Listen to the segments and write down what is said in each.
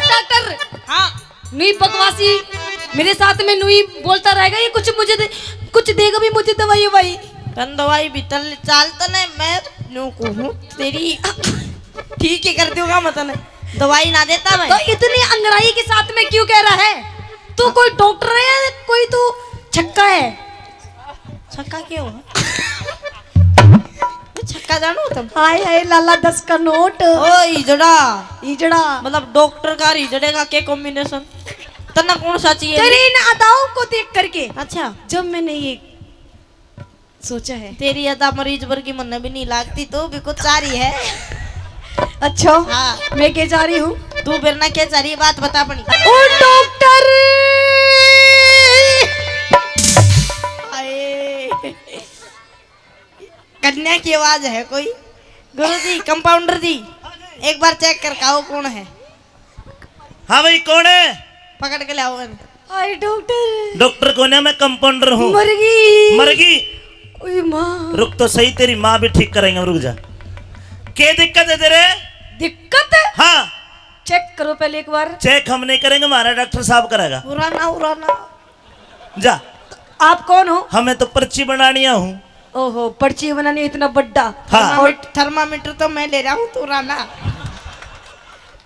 Doctor. हाँ नुई बकवासी मेरे साथ में नुई बोलता रहेगा, ये कुछ मुझे कुछ देगा भी मुझे दवाई भाई। तन दवाई भीतर चालता नहीं, मैं न्यू कहूँ तेरी ठीक ही कर दूंगा, मतलब दवाई ना देता मैं। तो इतनी अंगड़ाई के साथ में क्यों कह रहा है? तू कोई डॉक्टर है, कोई तू छक्का है? छक्का क्यों है? छक्का जानो तुम? हाय हाय लाला 10 का नोट। ओ इजड़ा इजड़ा मतलब डॉक्टर का इजड़े का क्या कॉम्बिनेशन? तना कौन सा चाहिए? तेरी इन अदाओं को देख करके अच्छा जब मैंने ये सोचा है। तेरी अदा मरीज वर्गी मन भी नहीं लागती, तो भी कुछ चाह रही है। अच्छा हाँ मैं क्या जा रही हूँ? तू बिरना क्या चाह रही है, बात बता अपनी। ओ डॉक्टर कन्या की आवाज है कोई? गुरुजी कंपाउंडर जी एक बार चेक कर काओ कौन है? हाँ भाई कौन है? पकड़ के लाओ। हाय डॉक्टर। डॉक्टर कौन है? मैं कंपाउंडर हूँ। मरगी मरगी? ओए माँ। रुक तो सही, तेरी माँ भी ठीक करेंगे, रुक जा। क्या दिक्कत है तेरे? दिक्कत है? हाँ चेक करो पहले एक बार। चेक हम नहीं करेंगे, हमारा डॉक्टर साहब करेगा। उड़ाना उड़ाना जा। आप कौन हो? हमें तो पर्ची बनानिया हूँ। ओहो पर्ची बनानी इतना बड्डा। हाँ। और थर्मामीटर तो मैं ले रहा हूँ, तू उड़ाना।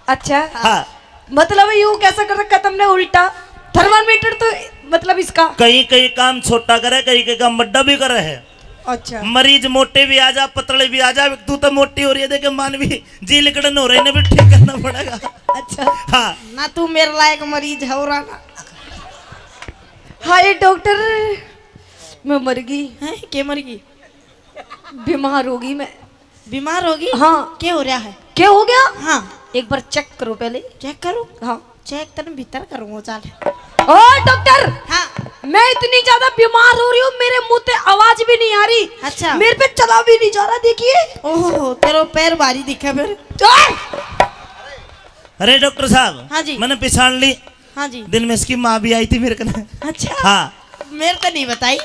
अच्छा हाँ मतलब यूं कैसा कर रखा तुमने उल्टा? थर्मामीटर तो मतलब इसका कहीं कहीं काम छोटा करे, कहीं कहीं काम बड्डा भी करे है। अच्छा मरीज मोटे भी आ जा, पतले भी आ जा। तू तो मोटी हो रही है, देखे मान भी जी लिकड़न हो रही है, भी ठीक करना पड़ेगा। अच्छा हाँ ना तू मेरे लायक मरीज है, उड़ाना। हाय डॉक्टर मैं मर गई। हैं क्या मर गई? बीमार होगी मैं। बीमार होगी? हाँ। क्या हो रहा है? क्या हो गया? हाँ एक बार चेक करो पहले। चेक करूँ? हाँ चेक तेरे भीतर करूँगा चाल। ओ डॉक्टर हाँ मैं इतनी ज्यादा बीमार हो रही हूँ, मेरे मुंह से आवाज भी नहीं आ रही। अच्छा मेरे पे चला भी नहीं जा रहा, देखिए। ओहो तेरा पैर भारी दिखा मेरे। अरे डॉक्टर साहब। हाँ जी। मैंने पहचान ली। हाँ जी। दिन में इसकी माँ भी आई थी मेरे कने। अच्छा हाँ मेरे तो नहीं बताई।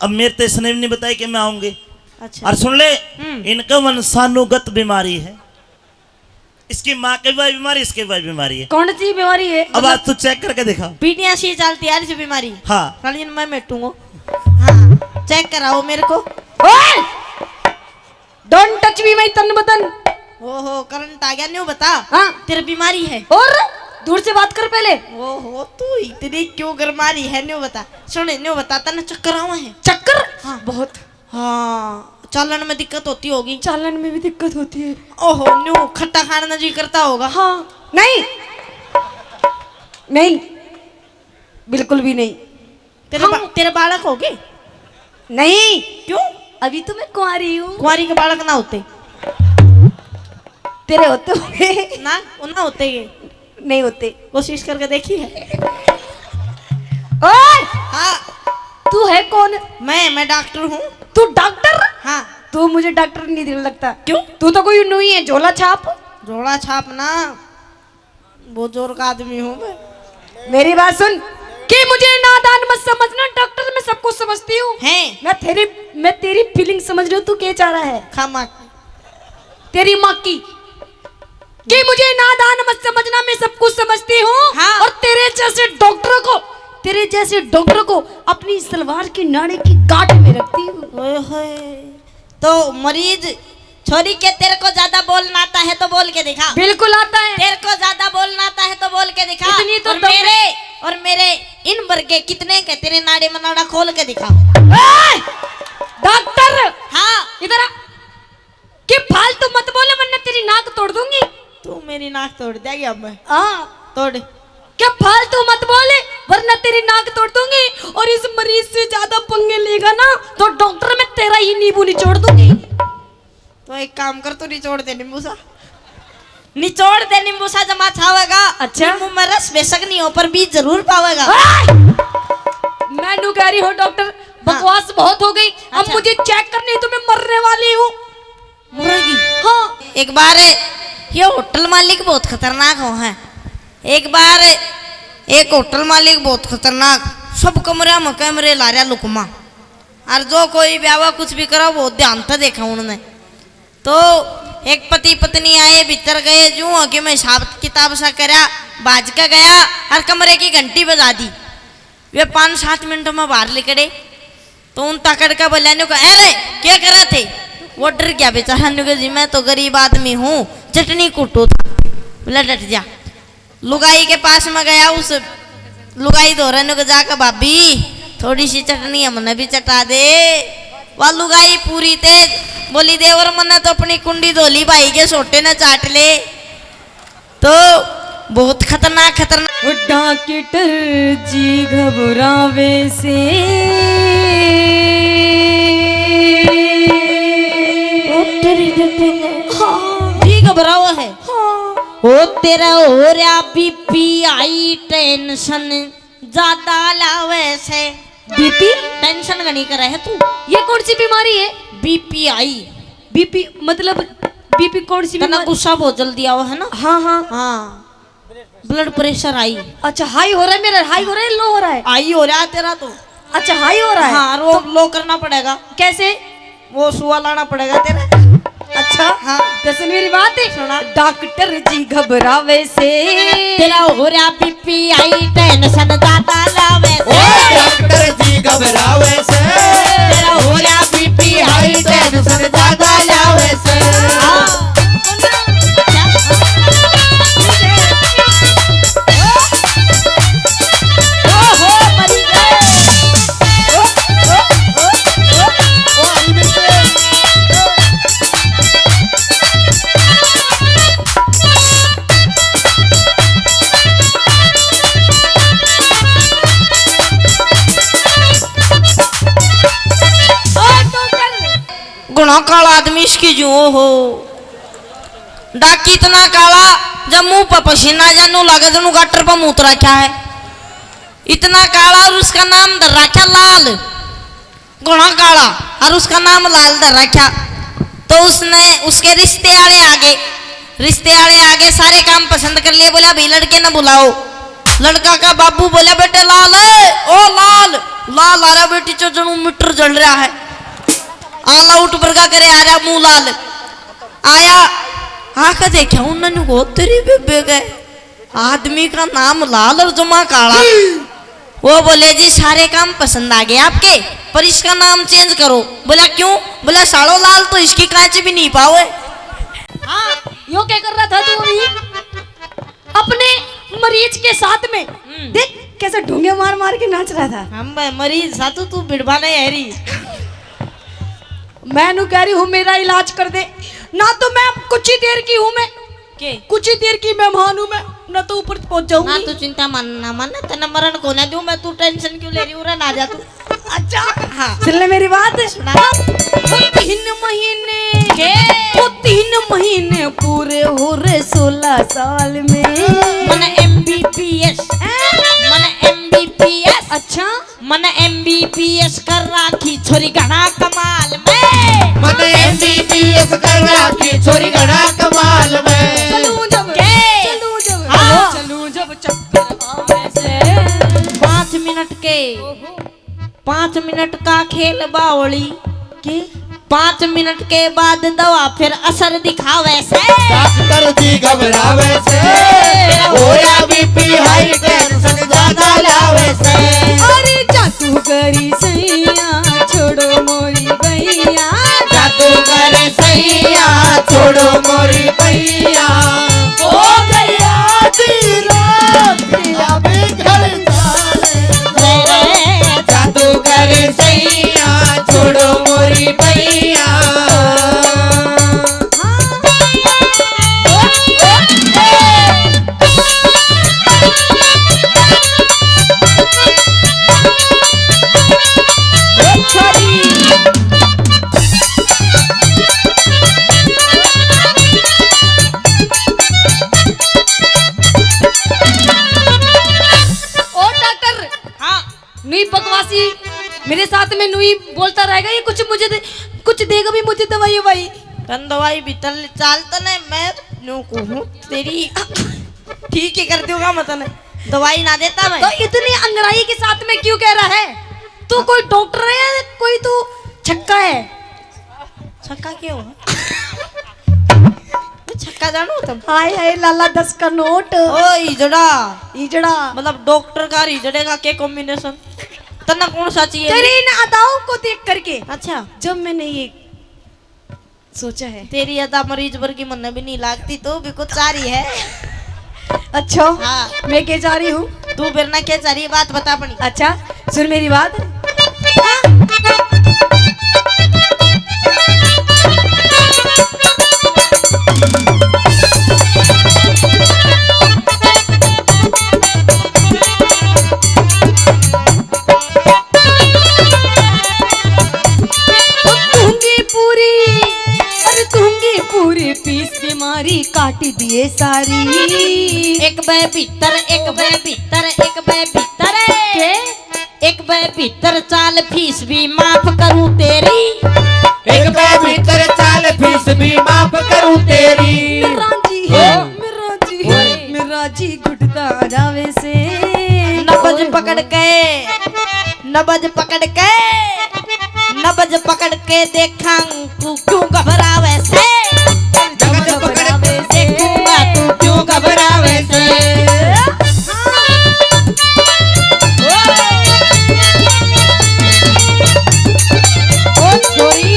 अब मेरे तो इसने भी नहीं बताई कि मैं आऊंगी। अच्छा और सुन ले, इनका वंशानुगत बीमारी है। इसकी माँ की भी बीमारी, इसकी भी बीमारी है। कौन सी बीमारी है? अब आज तू चेक करके दिखा। पीटियाँ सी चलती यार इस बीमारी। हाँ रानी मैं बैठूंगा। हाँ चेक कराओ मेरे को। डोंट टच मी माय तन बदन। ओहो करंट आ गया, न्यू बता। हाँ तेरी बीमारी है? और दूर से बात कर पहले। ओहो तू इतनी क्यों गरमारी है, न्यू बता। सुने न्यू बता, तने चक्कर आवा है? चक्कर? हाँ बहुत। हाँ चलन में दिक्कत होती होगी। चालन में भी दिक्कत होती है। ओहो न्यू खट्टा खाना जी करता होगा। हाँ नहीं नहीं बिल्कुल भी नहीं। तेरे बालक हो गए? नहीं क्यों? अभी तो मैं कुंवारी हूँ। कुंवारी के बालक ना होते? तेरे होते होंगे। ना होते ये? नहीं होते। कोशिश करके देखी है? ओए हाँ तू है कौन? मैं डॉक्टर हूँ। तू डॉक्टर? हाँ तू मुझे डॉक्टर नहीं दिखने लगता। क्यों? तू तो कोई नहीं है, झोला छाप। झोला छाप ना, बहुत जोर का आदमी हूँ मैं। मेरी बात सुन कि मुझे नादान मत समझना, डॉक्टर मैं सब कुछ समझती हूँ। हैं? मैं तेरी फीलिंग समझ रही हूँ। तू क्या चाह रहा है? खामा तेरी माँ की कि मुझे नादान मत समझना, मैं सब कुछ समझती हूँ। हाँ। और तेरे जैसे डॉक्टर को अपनी सलवार की नाड़े की गांठ में रखती हूँ। ओए होए, तो मरीज छोरी के तेरे को ज्यादा बोलना आता है तो बोल के दिखा। बिल्कुल आता है। तेरे को ज्यादा बोलना आता है तो बोल के दिखा। इतनी तो और मेरे इन वर्ग के कितने के तेरे नाड़े में नाड़ा खोल के दिखा। डॉक्टर हाँ इधर आ। कि फालतू मत बोले वरना तेरी नाक तोड़ दूंगी। तू मेरी नाक तोड़ देगी अब मैं। हाँ तोड़। क्या फालतू मत बोले वरना तेरी नाक तोड़ दूंगी। और इस मरीज से ज्यादा पंगे लेगा ना तो डॉक्टर मैं तेरा ही नींबू निचोड़ दूंगी। तो एक काम कर, तू निचोड़ दे नींबू सा। निचोड़ दे नींबू सा, जमा छावेगा। अच्छा। नींबू में रस बेशक नहीं हो पर बीज जरूर पावेगा। मैं नु कह रही हूँ डॉक्टर बकवास बहुत हो गई। अब अच्छा। मुझे चेक करनी, तो मैं मरने वाली हूँ। मुर्गी? हाँ एक बार ये होटल मालिक बहुत खतरनाक हो है। एक बार एक होटल मालिक बहुत खतरनाक, सब कमरे में कैमरे ला रहा लुकमा, और जो कोई ब्यावा कुछ भी करा वो ध्यान था देखा उन्होंने। तो एक पति पत्नी आए भीतर गए जू हो कि मैं हिसाब किताब सा करा बाज का गया हर कमरे की घंटी बजा दी वे 5-7 मिनटों में बाहर निकले तो उन तकड़ का बोला को अरे क्या करा थे वो डर गया बेचारा ने कहा जी मैं तो गरीब आदमी हूँ चटनी कुटो बोला डट जा लुगाई के पास में गया उस लुगाई धो रहे को जाकर भाभी थोड़ी सी चटनी हमने भी चटा दे वह लुगाई पूरी तेज बोली दे और मन्ना तो अपनी कुंडी धोली भाई के सोटे न चाट ले तो बहुत खतरनाक खतरनाक वो डॉक्टर जी घबरावे से जी घबराओ है ओ तेरा हो रहा बीपी आई टेंशन ज्यादा लावे से बीपी टेंशन गनी कर है तू ये कौन सी बीमारी है? बीपी आई बीपी मतलब बीपी कौन सी तना बीमारी? गुस्सा बहुत जल्दी आओ है ना हाँ हाँ हाँ ब्लड प्रेशर आई अच्छा हाई हो रहा है मेरा, हाई हो रहा है लो हो रहा है? आई हो रहा है तेरा तो अच्छा हाई हो रहा है। हाँ लो करना पड़ेगा कैसे? वो सुआ लाना पड़ेगा तेरा अच्छा हाँ तो सुन मेरी बात है सुना डॉक्टर जी घबरावे से तेरा हो रहा बीपी आई टेंशन ज्यादा लावे से डॉक्टर जी घबरावे से तेरा हो रहा बीपी आई टेंशन ज्यादा लावे से गुना काला आदमी इसकी जो हो डाकी इतना काला जब मुंह पर पसीना जानू लगे जानू गटर पर मूत रखा है इतना काला और उसका नाम दर रखा लाल गुना काला और उसका नाम लाल दर रखा तो उसने उसके रिश्ते आगे सारे काम पसंद कर लिए बोला भाई लड़के न बुलाओ लड़का का बाबू बोला बेटे लाल है ओ लाल लाल आ रहा बेटी चो जनू मीटर जल रहा है आला उठ बरगा करे आ रहा मुंह लाल आया आकर देखा उन्होंने को तेरी बेबे गए आदमी का नाम लाल और जमा काला वो बोले जी सारे काम पसंद आ गए आपके पर इसका नाम चेंज करो बोला क्यों बोला साड़ो लाल तो इसकी कांच भी नहीं पाओगे हाँ यो क्या कर रहा था तू अभी अपने मरीज के साथ में? देख कैसे ढूंगे मार मार के नाच रहा था। हम मरीज सातू तू बिड़वा नहीं है रही मैं नु कह रही हूँ मेरा इलाज कर दे ना तो मैं कुछ ही देर की हूँ मैं के कुछ ही देर की मेहमान हूँ मैं ना तो ऊपर पहुंच ना जाऊंगी। तू चिंता मानना मानना तेना मरण को ना दूं मैं तू टेंशन क्यों ले रही हूँ ना जा तू अच्छा हाँ सुन ले मेरी बात सुना। वो 3 महीने के वो 3 महीने पूरे हो रहे 16 साल में मन MBBS मन MBBS अच्छा मन MBBS कर राखी छोरी घना कमाल में मन MBBS कर राखी छोरी घना कमाल में चलूं जब के? चलूं जब हाँ। चलूं जब चक्कर आवे से 5 मिनट के 5 मिनट का खेल बावली के 5 मिनट के बाद दवा फिर असर दिखावे से डॉक्टर जी घबरावे से होया बीपी हाई टेंशन ज्यादा लावे से अरे जादू करी सैया छोड़ो मोरी गैया जादू करे सैया छोड़ो मोरी भैया हो गया दिया बिखर जाए जादू करे सैया छोड़ो मोरी भैया नुई बकवासी मेरे साथ में नुई बोलता रहेगा ये कुछ देगा भी मुझे दवाई भाई तन दवाई भीतर चालता नहीं मैं नो कहूँ तेरी ठीक ही कर दूंगा मतलब दवाई ना देता मैं तो इतनी अंगड़ाई के साथ में क्यों कह रहा है? तू कोई डॉक्टर है या कोई तू छक्का है? छक्का क्यों है का जानो तुम? हाय हाय लाला 10 का नोट। ओ इजड़ा इजड़ा मतलब डॉक्टर का और इजड़े का क्या कॉम्बिनेशन? तना कौन सा चाहिए? तेरी इन अदाओं को देख करके अच्छा जब मैंने ये सोचा है। तेरी अदा मरीज भर की मन भी नहीं लागती तो भी कुछ आ रही है। अच्छा हाँ। मैं क्या जा रही हूँ? तू फिर ना क्या चाह रही है बात बता अपनी। अच्छा सुन मेरी बात। पीस बीमारी काट दिए सारी। एक बे भीतर एक बे भीतर एक बे भीतर एक बे भीतर चाल फीस भी माफ करूं तेरी। एक बे भीतर चाल फीस भी माफ करूं तेरी। मेरा जी घुटता जावे से। नबज पकड़ के देखा तू क्यों घबरावे से। जगत पकड़ के देखूंगा तू क्यों घबरावे से। ओ छोरी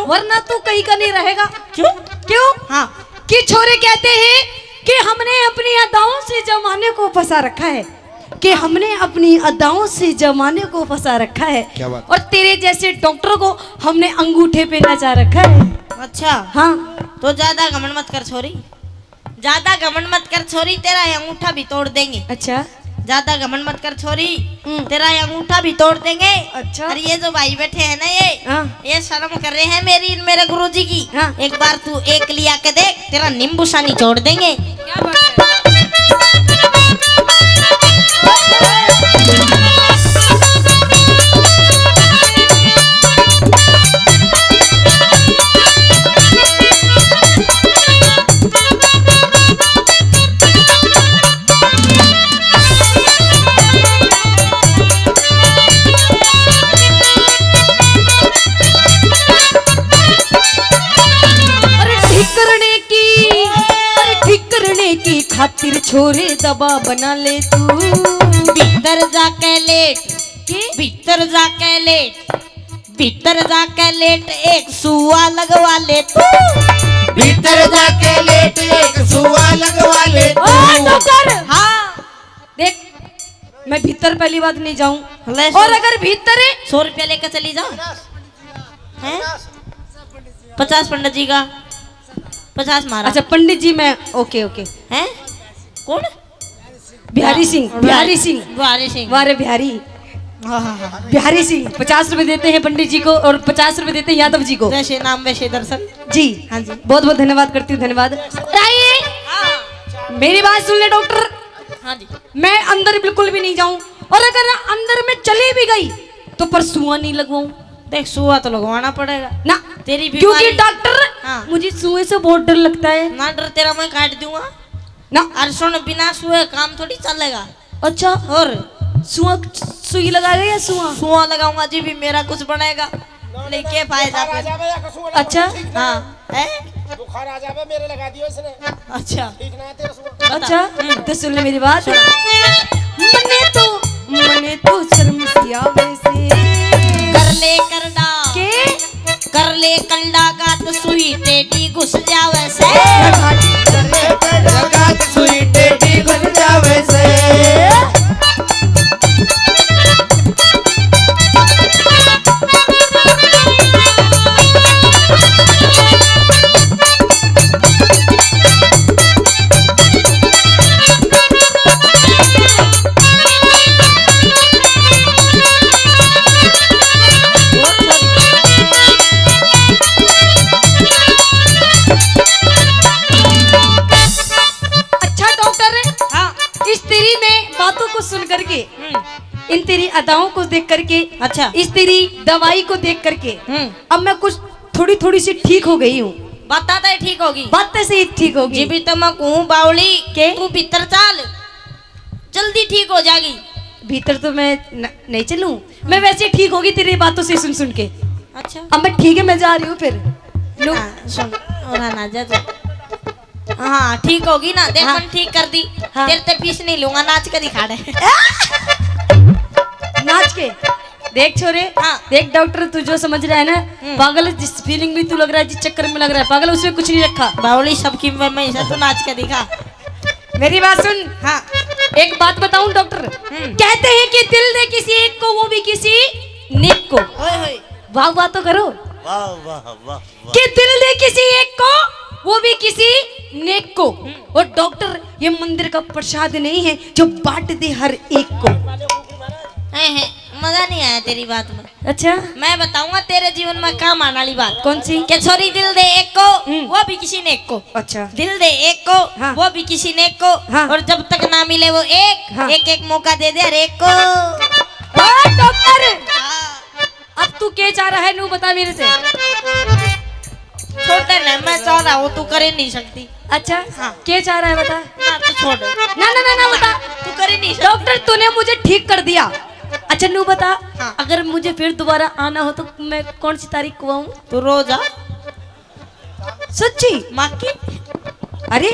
वरना तू कहीं का नहीं रहेगा। क्यों? हाँ कि छोरे कहते हैं कि हमने अपनी अदाओं से जमाने को फंसा रखा है, कि हमने अपनी अदाओं से जमाने को फंसा रखा है। क्या बात? और तेरे जैसे डॉक्टर को हमने अंगूठे पे नचा रखा है। अच्छा हाँ तो ज्यादा घमंड मत कर छोरी, ज्यादा घमंड मत कर छोरी, तेरा ये अंगूठा भी तोड़ देंगे। अच्छा ज्यादा घमंड मत कर छोरी, तेरा ये अंगूठा भी तोड़ देंगे। अच्छा और ये जो भाई बैठे हैं ना हाँ। ये शर्म कर रहे हैं मेरे गुरुजी की। हाँ। एक बार तू एक लिया के देख, तेरा नींबू सानी छोड़ देंगे। क्या बात है? खातिर छोरे दबा बना ले तू। भीतर जाके लेट एक सुआ लगवा ले तू। भीतर जाके लेट एक सुआ लगवा ले तू। डॉक्टर हाँ देख, मैं भीतर पहली बात नहीं जाऊं, ले और अगर भीतर है 100 रुपया लेकर चली जाओ। हैं 50 पंडित जी का 50 मारा। अच्छा पंडित जी मैं ओके हैं कौन? बिहारी सिंह बिहारी सिंह वारे बिहारी बिहारी सिंह 50 रुपए देते हैं पंडित जी को और 50 रुपए देते हैं यादव जी को। जैसे नाम वैसे दर्शन। जी हाँ जी बहुत बहुत धन्यवाद करती हूँ। धन्यवाद। मेरी बात सुन ले डॉक्टर, हाँ जी मैं अंदर बिल्कुल भी नहीं जाऊं, और अगर अंदर में चली भी गई तो पर सुआ नहीं लगवाऊं। देख सुआ तो लगवाना पड़ेगा ना तेरी क्योंकि डॉक्टर हाँ। मुझे सुए से बहुत डर लगता है। ना डर तेरा मैं काट दूंगा ना और सुन बिना सुए काम थोड़ी चलेगा। अच्छा और सुई लगा गए या सुआ लगाऊंगा जी भी मेरा कुछ बनेगा लेके फायदा फिर। अच्छा हाँ है बुखार आ जावे मेरे लगा दियो इसने। अच्छा ठीक ना है तेरा सुआ। अच्छा तो सुन ले मेरी बात। मने तो शर्म सी आवे से। कर ले कंडा गात सुई टेडी घुस जावे से। लगात सुई टेडी घुस जावे से। देख करके, अच्छा। इस तेरी दवाई को देख करके अब मैं कुछ थोड़ी थोड़ी सी ठीक हो गई हूँ। बताता है ठीक होगी। बात से ही ठीक होगी। जी भी तो मैं कहूँ बावली के? तू भीतर चाल, जल्दी ठीक हो जाएगी। भीतर तो मैं नहीं चलूं, मैं वैसे ठीक होगी तेरी बातों से सुन सुन के। अच्छा अब मैं ठीक है, मैं जा रही हूँ फिर। लो हाँ, सुन और ना जा जा। हाँ ठीक होगी ना, देख हाँ। मन ठीक कर दी। हाँ। तेरे ते पीस नहीं लूंगा, नाच कर दिखा दे। नाच के देख छोरे। हाँ। देख डॉक्टर, तू जो समझ रहा है ना, पागल है, जिस फीलिंग में तू लग रहा है, जिस चक्कर में लग रहा है पागल, उसमें कुछ नहीं रखा। बावली सबकी मैं तू नाच कर दिखा। मेरी बात सुन। हाँ एक बात बताऊं डॉक्टर, कहते हैं कि दिल दे किसी एक को, वो भी किसी नेक को। होए होए वाह वाह तो करो। वाह वाह वाह वाह। कि दिल दे किसी एक को, वो भी किसी नेक को। और डॉक्टर, ये मंदिर का प्रसाद नहीं है जो बांट दे हर एक को। हैं, मजा नहीं आया तेरी बात में। अच्छा मैं बताऊंगा तेरे जीवन में काम आने वाली बात। कौन सी? कि छोरी दिल दे एक को, वो भी किसी ने एक को। अच्छा दिल दे एक को, हाँ। वो भी किसी ने एक को। हाँ। और जब तक ना मिले वो एक, हाँ। एक एक मौका दे दे हर एक को। डॉक्टर, हाँ। अब तू क्या चाह रहा है, नू बता मेरे से। छोड़ दे ना, मैं चाह रहा हूँ तू करे नहीं सकती। अच्छा हाँ। क्या चाह रहा है बता। ना तू छोड़, ना ना ना ना बता। तू करे नहीं सकती। डॉक्टर, तूने मुझे ठीक कर दिया। अच्छा नू बता, हाँ। अगर मुझे फिर दोबारा आना हो तो मैं कौन सी तारीख को आऊं? तू रोज आ सच्ची? माँ की। अरे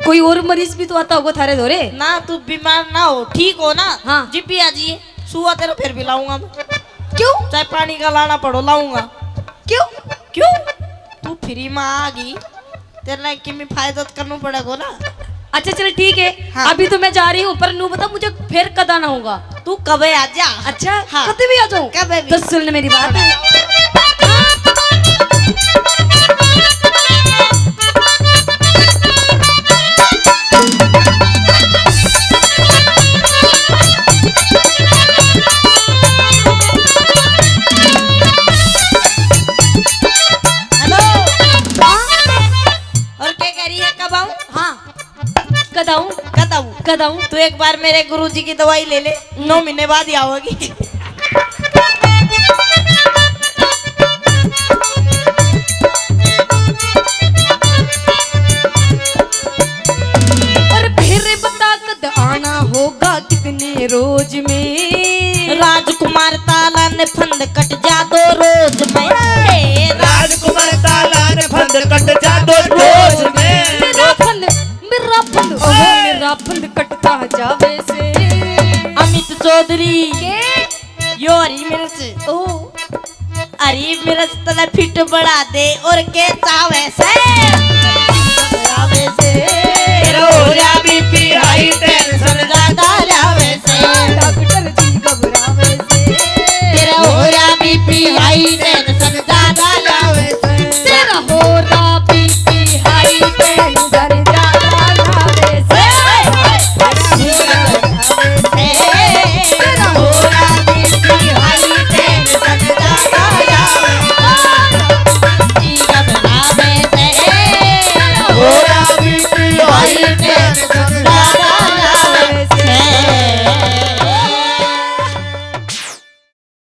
कोई और मरीज भी तो आता होगा थारे धोरे। ना तू बीमार ना हो, ठीक हो ना। हाँ। जिप भी आ जाइए, सुआ तेरा फिर भी लाऊंगा मैं। क्यों चाहे पानी का लाना पड़ो लाऊंगा। क्यों? क्यों? तू फ्री में आ गई, तेरा कि मैं फायदा तो करना पड़ेगा ना। अच्छा चल ठीक है। हाँ। अभी तो मैं जा रही हूँ, पर नू बता मुझे फिर कद आना होगा? तू कब आ जा। अच्छा हाँ। कभी भी आ जाऊँ? कभी भी। तो सुन मेरी बात। हेलो। और क्या कह रही है, कब आऊं? हाँ कद आऊँ? कब आऊं? कद आऊँ? तू एक बार मेरे गुरुजी की दवाई ले ले, 9 महीने बाद ही आओगी। और फिर बता कद आना होगा, कितने रोज में? राजकुमार ताला ने फंद कट जा दो रोज में। राजकुमार ताला ने फंद कट जा दो रोज में। मेरा फंद मेरा फंद कटता जावे से। अमित चौधरी के यो हरी मिर्च, ओ हरी मिर्च तले फिट बढ़ा दे और के चावे से।